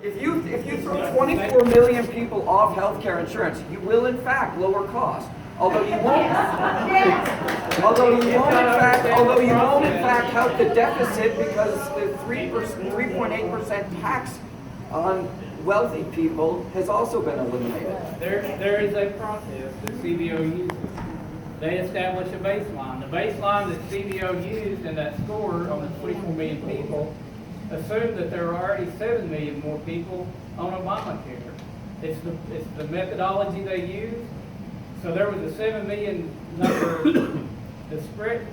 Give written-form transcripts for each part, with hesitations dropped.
If you throw 24 million people off healthcare insurance, you will in fact lower costs. Although you won't, although you won't in fact help the deficit because the 3.8% tax on wealthy people has also been eliminated. There is a process that CBO uses. They establish a baseline. The baseline that CBO used in that score on the 24 million people assumed that there are already 7 million more people on Obamacare. It's the methodology they use. So there was a 7 million number discretion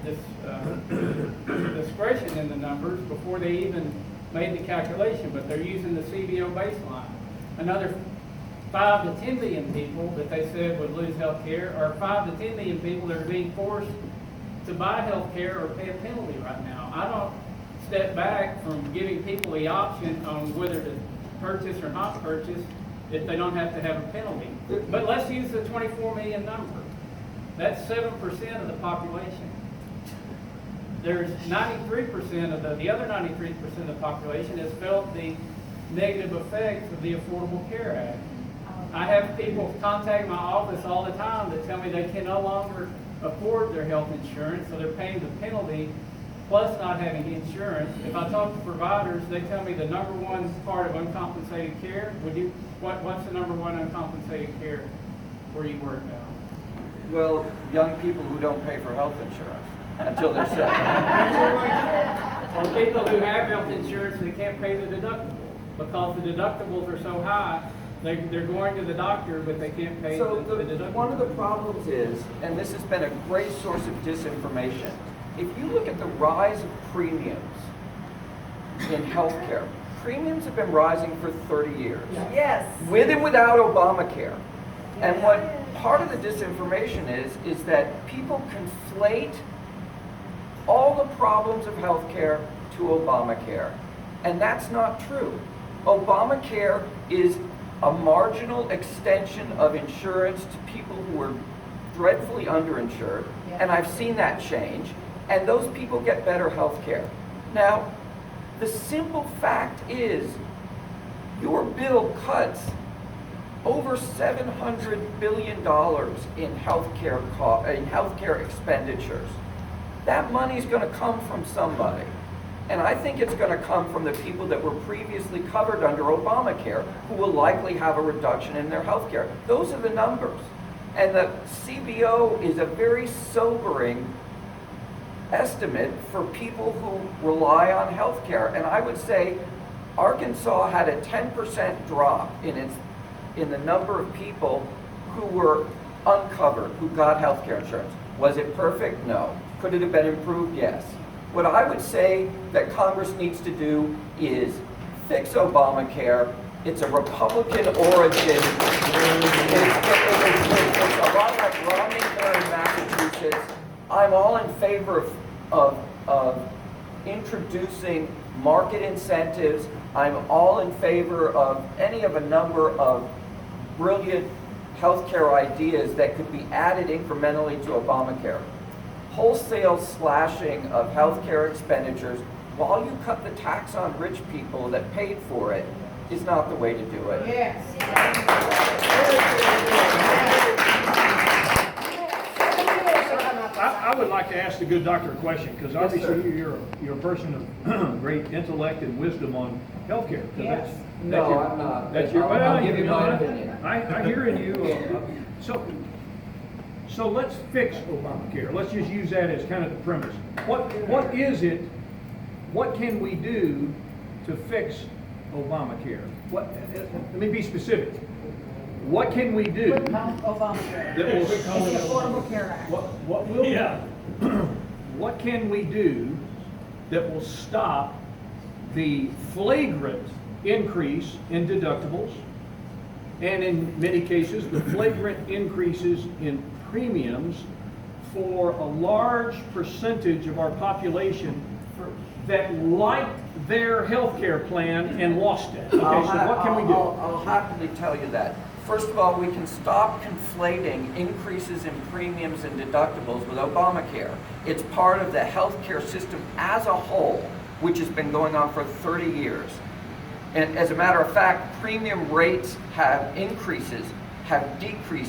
in the numbers before they even made the calculation, but they're using the CBO baseline. Another 5 to 10 million people that they said would lose health care, or 5 to 10 million people that are being forced to buy health care or pay a penalty right now. I don't step back from giving people the option on whether to purchase or not purchase if they don't have to have a penalty. But let's use the 24 million number. That's 7% of the population. There's 93% of the other 93% of the population has felt the negative effects of the Affordable Care Act. I have people contact my office all the time that tell me they can no longer afford their health insurance, so they're paying the penalty plus not having insurance. If I talk to providers, they tell me the number one part of uncompensated care. What's the number one uncompensated care where you work now? Well, young people who don't pay for health insurance until they're sick. Or people who have health insurance, they can't pay the deductible because the deductibles are so high. They're going to the doctor, but they can't pay the deductible. One of the problems is, and this has been a great source of disinformation, if you look at the rise of premiums in healthcare, premiums have been rising for 30 years. Yes. With and without Obamacare. And what part of the disinformation is that people conflate all the problems of healthcare to Obamacare. And that's not true. Obamacare is a marginal extension of insurance to people who are dreadfully underinsured, and I've seen that change, and those people get better health care. Now, the simple fact is, your bill cuts over $700 billion in healthcare expenditures. That money's going to come from somebody. And I think it's going to come from the people that were previously covered under Obamacare, who will likely have a reduction in their health care. Those are the numbers. And the CBO is a very sobering estimate for people who rely on health care. And I would say Arkansas had a 10% drop in the number of people who were uncovered, who got health care insurance. Was it perfect? No. Could it have been improved? Yes. What I would say that Congress needs to do is fix Obamacare. It's a Republican origin. It's a lot like Romney here in Massachusetts. I'm all in favor of introducing market incentives. I'm all in favor of any of a number of brilliant healthcare ideas that could be added incrementally to Obamacare. Wholesale slashing of healthcare expenditures while you cut the tax on rich people that paid for it is not the way to do it. Yes. I would like to ask the good doctor a question, because obviously you're a person of great intellect and wisdom on healthcare. Yes. I'm not. That's your. I'll give you my opinion. I hear in you. So let's fix Obamacare. Let's just use that as kind of the premise. What is it? What can we do to fix Obamacare? Let me be specific. What can we do? Obamacare. That will, It's the Affordable Care Act. What can we do that will stop the flagrant increase in deductibles, and in many cases the flagrant increases in premiums for a large percentage of our population that liked their health care plan and lost it? Okay, so what can we do? I'll happily tell you that. First of all, we can stop conflating increases in premiums and deductibles with Obamacare. It's part of the healthcare system as a whole, which has been going on for 30 years. And as a matter of fact, premium rates have decreased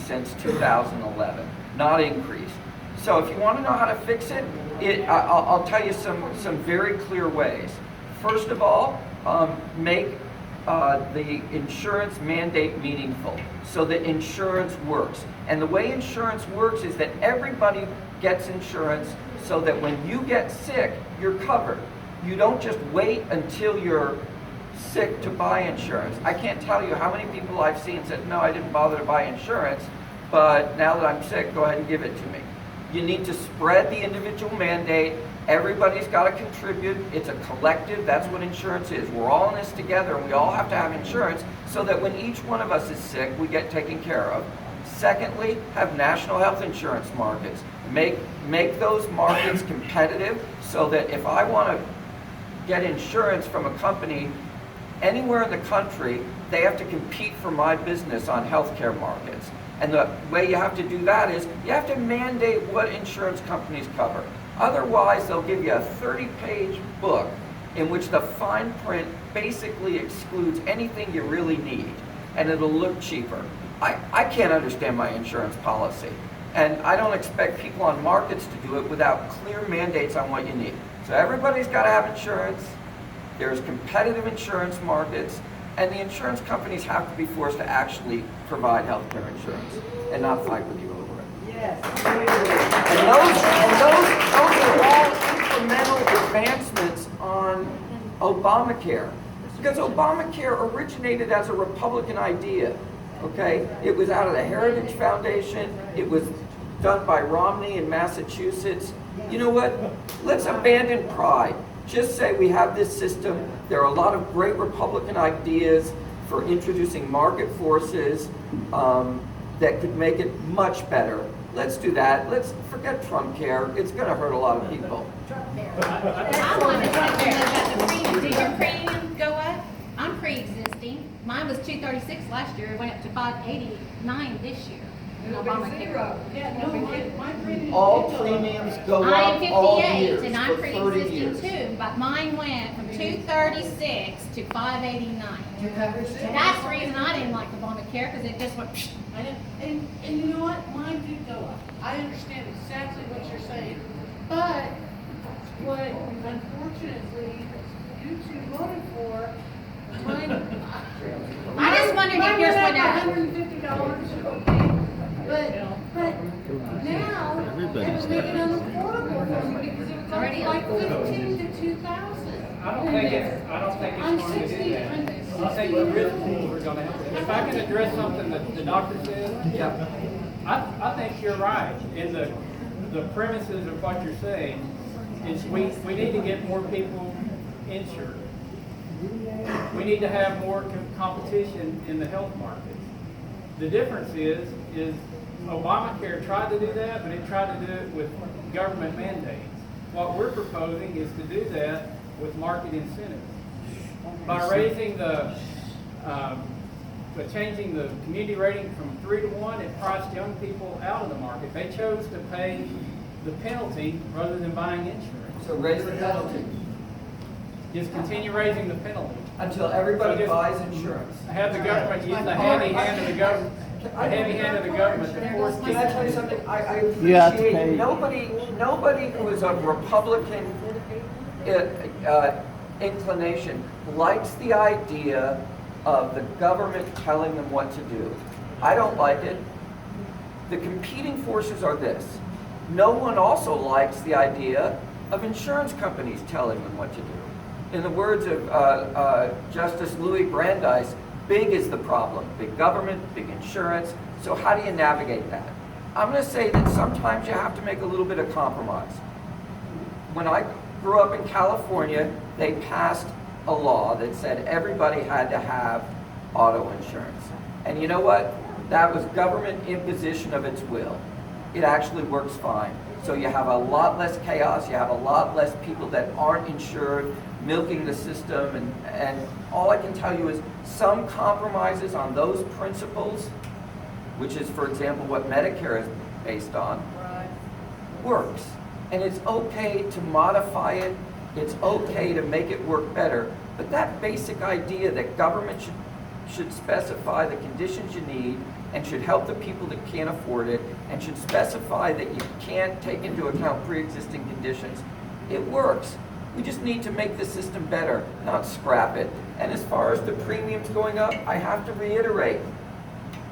since 2011, not increased. So if you want to know how to fix it, I'll tell you some very clear ways. First of all, make the insurance mandate meaningful so that insurance works. And the way insurance works is that everybody gets insurance so that when you get sick, you're covered. You don't just wait until you're sick to buy insurance. I can't tell you how many people I've seen said, no, I didn't bother to buy insurance, but now that I'm sick, go ahead and give it to me. You need to spread the individual mandate. Everybody's got to contribute. It's a collective. That's what insurance is. We're all in this together, and we all have to have insurance so that when each one of us is sick, we get taken care of. Secondly, have national health insurance markets. Make those markets competitive so that if I want to get insurance from a company anywhere in the country, they have to compete for my business on healthcare markets. And the way you have to do that is you have to mandate what insurance companies cover. Otherwise, they'll give you a 30-page book in which the fine print basically excludes anything you really need, and it'll look cheaper. I can't understand my insurance policy, and I don't expect people on markets to do it without clear mandates on what you need. So everybody's got to have insurance. There's competitive insurance markets, and the insurance companies have to be forced to actually provide health care insurance and not fight with you over it. Yes. And those are all incremental advancements on Obamacare. Because Obamacare originated as a Republican idea, okay? It was out of the Heritage Foundation. It was done by Romney in Massachusetts. You know what? Let's abandon pride. Just say we have this system. There are a lot of great Republican ideas for introducing market forces that could make it much better. Let's do that. Let's forget Trump care. It's going to hurt a lot of people. I want to talk about the premium. Did your premium go up? I'm pre-existing. Mine was $236 last year. It went up to $589 this year. Obamacare. Yeah, no, my premium. All premiums go I up am all 58 years and for I'm 30 pre-existing years. too, but mine went from $236 to $589. Your coverage. That's the reason I didn't like Obamacare, because it just went. And you know what? Mine did go up. I understand exactly what you're saying. But what unfortunately you two voted for, mine. I just wondered if yours went up. $150, okay. But now, it's making it unaffordable for me because it was Already like unaffordable. 15 to 2,000. I don't think it's I'm going to do 60, that. I'm I think the risk pools are going to have to. If I can address something that the doctor said, Yeah. I think you're right. In the premises of what you're saying is we need to get more people insured. We need to have more competition in the health markets. The difference is Obamacare tried to do that, but it tried to do it with government mandates. What we're proposing is to do that with market incentives. By raising changing the community rating from 3 to 1, it priced young people out of the market. They chose to pay the penalty rather than buying insurance. So raise the penalty Just continue raising the penalty. until everybody So just buys insurance. Have the government use the heavy hand of the government. The heavy hand of the government to force Can I tell you people. something? I You have to appreciate pay. nobody who is of Republican inclination likes the idea of the government telling them what to do. I don't like it. The competing forces are this. No one also likes the idea of insurance companies telling them what to do. In the words of Justice Louis Brandeis, big is the problem. Big government, big insurance. So how do you navigate that? I'm going to say that sometimes you have to make a little bit of compromise. When I grew up in California, they passed a law that said everybody had to have auto insurance. And you know what? That was government imposition of its will. It actually works fine. So you have a lot less chaos, you have a lot less people that aren't insured, milking the system, and all I can tell you is some compromises on those principles, which is, for example, what Medicare is based on, works. And it's okay to modify it, it's okay to make it work better, But that basic idea that government should specify the conditions you need and should help the people that can't afford it and should specify that you can't take into account pre-existing conditions, it works. We just need to make the system better, not scrap it. And as far as the premiums going up, I have to reiterate,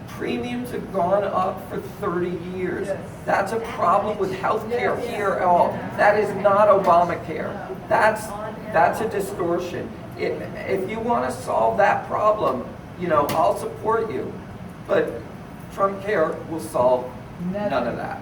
premiums have gone up for 30 years. That's a problem with healthcare here at all. That is not Obamacare. That's a distortion. If you want to solve that problem, I'll support you. But Trump Care will solve none of that.